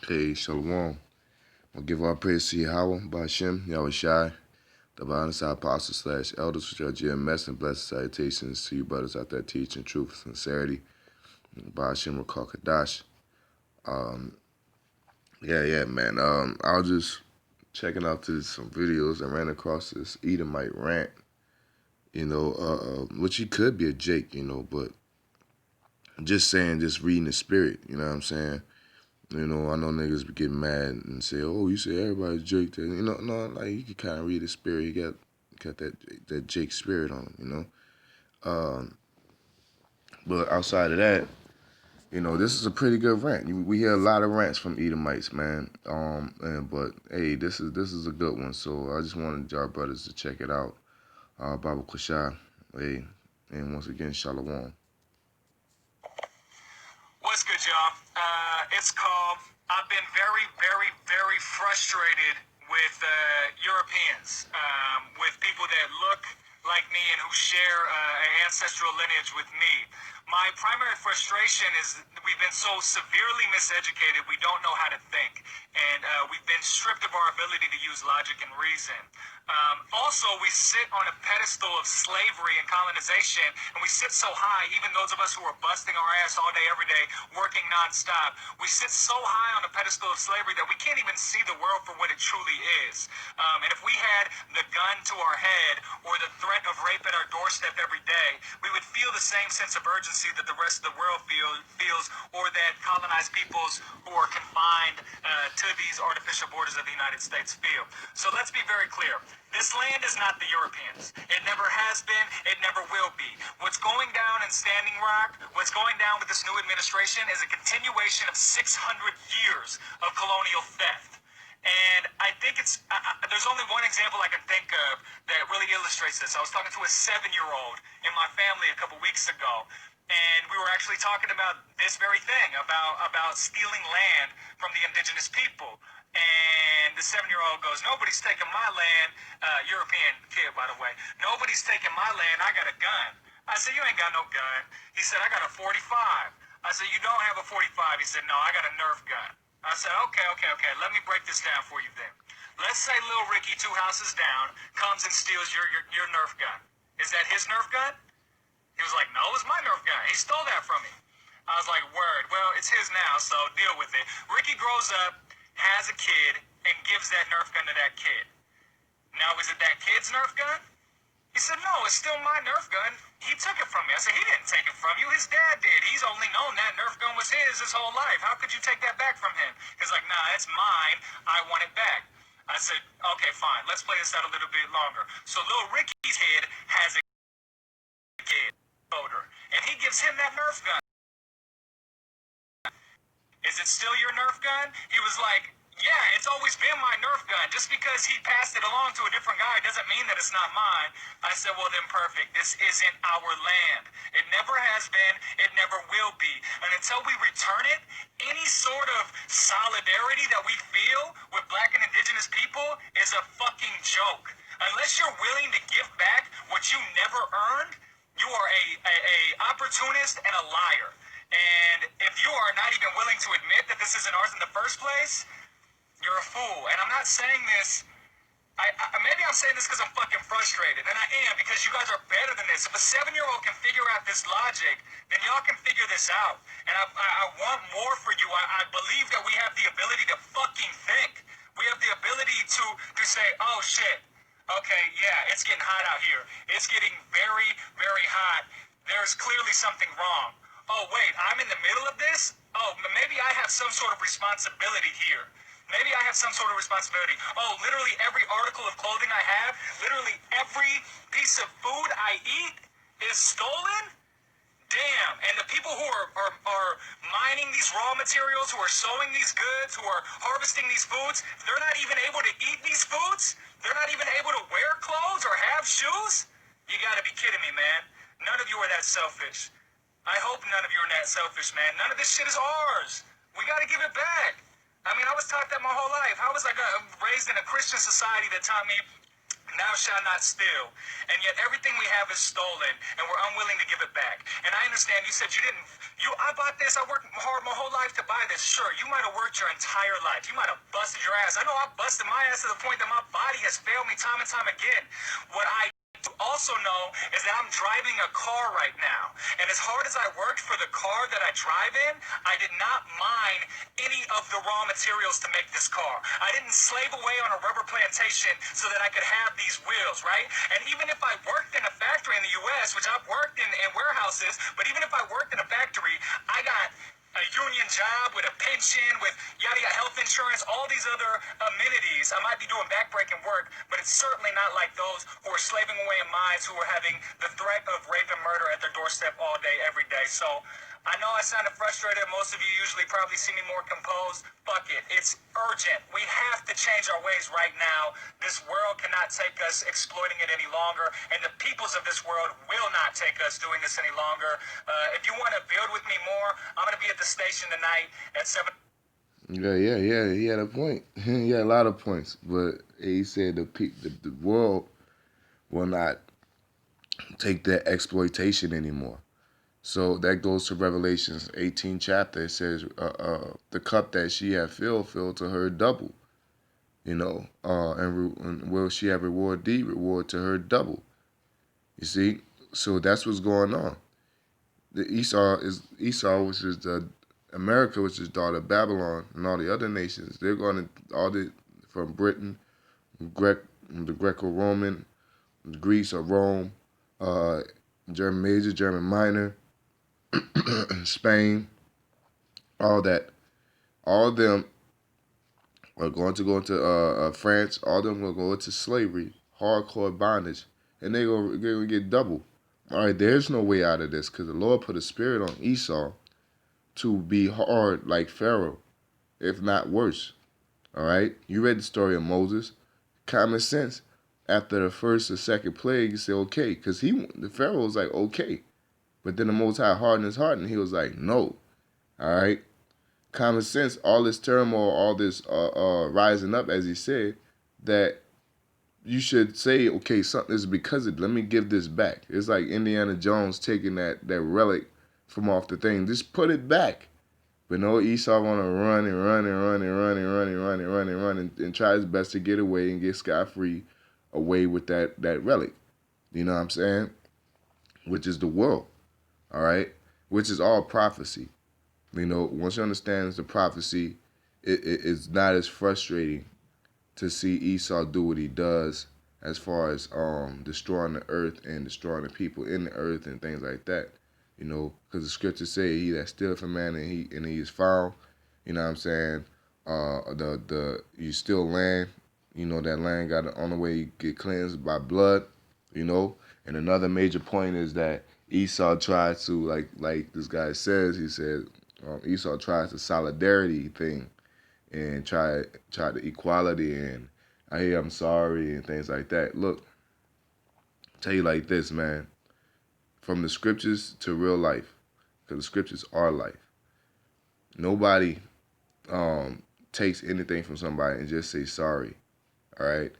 Hey, Shalom. I'll give our praise to Yahweh, Ba'Shem, Yahweh Shai, the honest apostles slash elders, for your GMS, and blessed salutations to you brothers out there teaching truth, sincerity, Ba'Shem, Rakal Kadash. Um, yeah, man. I was just checking out some videos and ran across this Edomite rant, which he could be a Jake, but just saying, just reading the spirit, you know what I'm saying? I know niggas be getting mad and say, "Oh, you say everybody's Jake." No, like you can kind of read his spirit. He got that Jake spirit on him, Um, but outside of that, this is a pretty good rant. We hear a lot of rants from Edomites, man. But hey, this is a good one. So I just wanted y'all brothers to check it out. Baba Kushai, hey, and once again, Shalom. What's good, y'all? It's called I've been very, very, very frustrated with Europeans, with people that look like me and who share an ancestral lineage with me. My primary frustration is we've been so severely miseducated, we don't know how to think. And we've been stripped of our ability to use logic and reason. Also, we sit on a pedestal of slavery and colonization, and we sit so high, even those of us who are busting our ass all day, every day, working nonstop, we sit so high on a pedestal of slavery that we can't even see the world for what it truly is. And if we had the gun to our head or the threat of rape at our doorstep every day, we would feel the same sense of urgency that the rest of the world feels, or that colonized peoples who are confined to these artificial borders of the United States feel. So let's be very clear. This land is not the Europeans. It never has been. It never will be. What's going down in Standing Rock, what's going down with this new administration is a continuation of 600 years of colonial theft. And I think there's only one example I can think of that really illustrates this. I was talking to a 7-year-old in my family a couple weeks ago, and we were actually talking about this very thing, about stealing land from the indigenous people. And the 7-year-old goes, "Nobody's taking my land." European kid, by the way. "Nobody's taking my land. I got a gun." I said, "You ain't got no gun." He said, "I got a 45. I said, "You don't have a 45. He said, "No, I got a Nerf gun." I said, okay. Let me break this down for you then. Let's say little Ricky, 2 houses down, comes and steals your Nerf gun. Is that his Nerf gun? He was like, "No, it's my Nerf gun. He stole that from me." I was like, "Word. Well, it's his now, so deal with it." Ricky grows up, has a kid, and gives that Nerf gun to that kid. Now, is it that kid's Nerf gun? He said, "No, it's still my Nerf gun. He took it from me." I said, "He didn't take it from you. His dad did. He's only known that Nerf gun was his whole life. How could you take that back from him?" He's like, "Nah, it's mine. I want it back." I said, "Okay, fine. Let's play this out a little bit longer." So little Ricky's kid has a kid, older, and he gives him that Nerf gun. "Is it still your Nerf gun?" He was like, "Yeah, it's always been my Nerf gun. Just because he passed it along to a different guy doesn't mean that it's not mine." I said, "Well, then perfect. This isn't our land. It never has been. It never will be. And until we return it, any sort of solidarity that we feel with black and indigenous people is a fucking joke. Unless you're willing to give back what you never earned, you are a opportunist and a liar. And if you are not even willing to admit that this isn't ours in the first place, you're a fool." And I'm not saying this, maybe I'm saying this because I'm fucking frustrated. And I am, because you guys are better than this. If a 7-year-old can figure out this logic, then y'all can figure this out. And I want more for you. I believe that we have the ability to fucking think. We have the ability to say, "Oh shit, okay, yeah, it's getting hot out here. It's getting very, very hot. There's clearly something wrong. Oh, wait, I'm in the middle of this? Oh, maybe I have some sort of responsibility here. Maybe I have some sort of responsibility. Oh, literally every article of clothing I have, literally every piece of food I eat is stolen? Damn." And the people who are mining these raw materials, who are sowing these goods, who are harvesting these foods, they're not even able to eat these foods? They're not even able to wear clothes or have shoes? You gotta be kidding me, man. None of you are that selfish. I hope none of you are that selfish, man. None of this shit is ours. We gotta give it back. I mean, I was taught that my whole life. How was I raised in a Christian society that taught me thou shalt not steal. And yet everything we have is stolen, and we're unwilling to give it back. And I understand you said I bought this, I worked hard my whole life to buy this. Sure, you might have worked your entire life. You might have busted your ass. I know I busted my ass to the point that my body has failed me time and time again. What I also know is that I'm driving a car right now. And as hard as I worked for the car that I drive in, I did not mine any of the raw materials to make this car. I didn't slave away on a rubber plantation so that I could have these wheels, right? And even if I worked in a factory in the U.S., which I've worked in warehouses, but even if I worked in a factory, I got a union job with a pension, with yada yada health insurance, all these other amenities. I might be doing backbreaking work, but it's certainly not like those who are slaving away in mines, who are having the threat of rape and murder at their doorstep all day, every day. So I know I sounded frustrated. Most of you usually probably see me more composed. Fuck it. It's urgent. We have to change our ways right now. This world cannot take us exploiting it any longer, and the peoples of this world will not take us doing this any longer. If you want to build with me more, I'm going to be at the station tonight at 7. Yeah. He had a point. He had a lot of points, but he said the world will not take that exploitation anymore. So that goes to Revelations 18 chapter. It says, the cup that she had filled to her double. And will she have reward to her double? You see, so that's what's going on. The Esau, which is the America, which is daughter of Babylon, and all the other nations. They're going to from Britain, the Greco-Roman, Greece or Rome, German Major, German Minor, Spain, all that. All of them are going to go into France. All of them will go into slavery, hardcore bondage, and they're gonna get double. All right, there's no way out of this because the Lord put a spirit on Esau to be hard like Pharaoh, if not worse. All right, you read the story of Moses. Common sense. After the first or second plague, you say okay, because the Pharaoh was like okay, but then the Most High hardened his heart, and he was like no. All right, common sense. All this turmoil, all this rising up, as he said, that you should say okay, something is because of. Let me give this back. It's like Indiana Jones taking that relic from off the thing. Just put it back. But no, Esau want to run and run and run and run and run and run and run and run and try his best to get away and get scot-free away with that relic. You know what I'm saying? Which is the world, all right? Which is all prophecy. Once you understand the prophecy, it's not as frustrating to see Esau do what he does as far as destroying the earth and destroying the people in the earth and things like that. Because the scriptures say he that stealeth a man and he is found. You know what I'm saying? You steal land. That land got on the way you get cleansed by blood. And another major point is that Esau tried to like this guy says. He said Esau tries the solidarity thing and try the equality and I'm sorry and things like that. Look, I'll tell you like this, man. From the scriptures to real life, because the scriptures are life. Nobody takes anything from somebody and just say sorry. All right,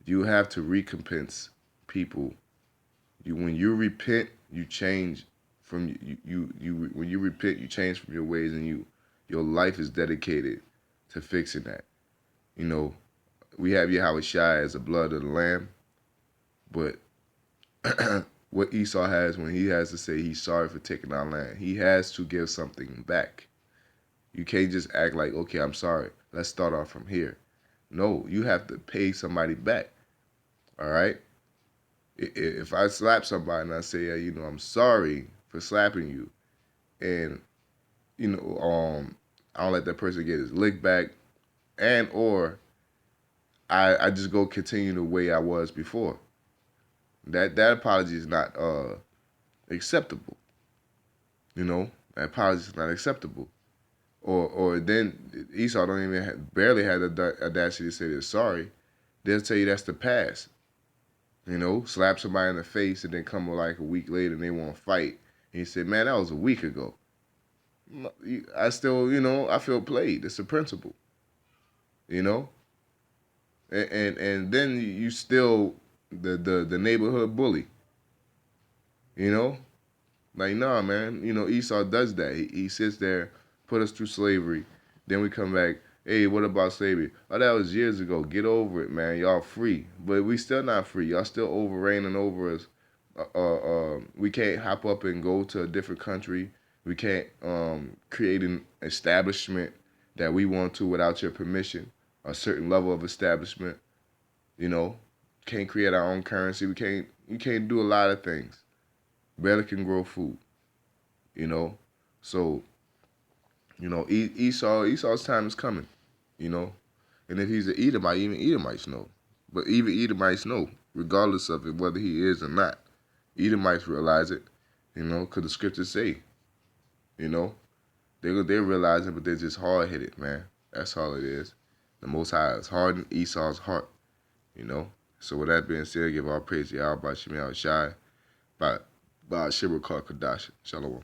you have to recompense people. When you repent, you change from you. When you repent, you change from your ways, and your life is dedicated to fixing that. We have Yahweh Shai as the blood of the lamb, but what Esau has when he has to say he's sorry for taking our land, he has to give something back. You can't just act like, okay, I'm sorry. Let's start off from here. No, you have to pay somebody back. All right? If I slap somebody and I say, I'm sorry for slapping you, and I don't let that person get his lick back, and or I just go continue the way I was before. That apology is not acceptable. That apology is not acceptable. Or then Esau don't even barely had the audacity to say they're sorry. They'll tell you that's the past. Slap somebody in the face and then come like a week later and they want to fight. And he said, man, that was a week ago. I still, I feel played. It's a principle. And then you still the neighborhood bully. You know, like nah, man. You know, Esau does that. He sits there, put us through slavery, then we come back. Hey, what about slavery? Oh, that was years ago. Get over it, man. Y'all free, but we still not free. Y'all still over reigning over us. We can't hop up and go to a different country. We can't create an establishment that we want to without your permission. A certain level of establishment, you know, can't create our own currency. We can't do a lot of things. Barely can grow food, you know. So, you know, Esau's time is coming, you know. And if he's an Edomite, even Edomites know. But even Edomites know, regardless of it, whether he is or not. Edomites realize it, you know, because the scriptures say, you know, they're realizing, but they're just hard headed, man. That's all it is. The Most High has hardened Esau's heart, you know. So with that being said, give all praise to Yahweh by Shemi Al Shai, by Shibra Kadash. Shalom.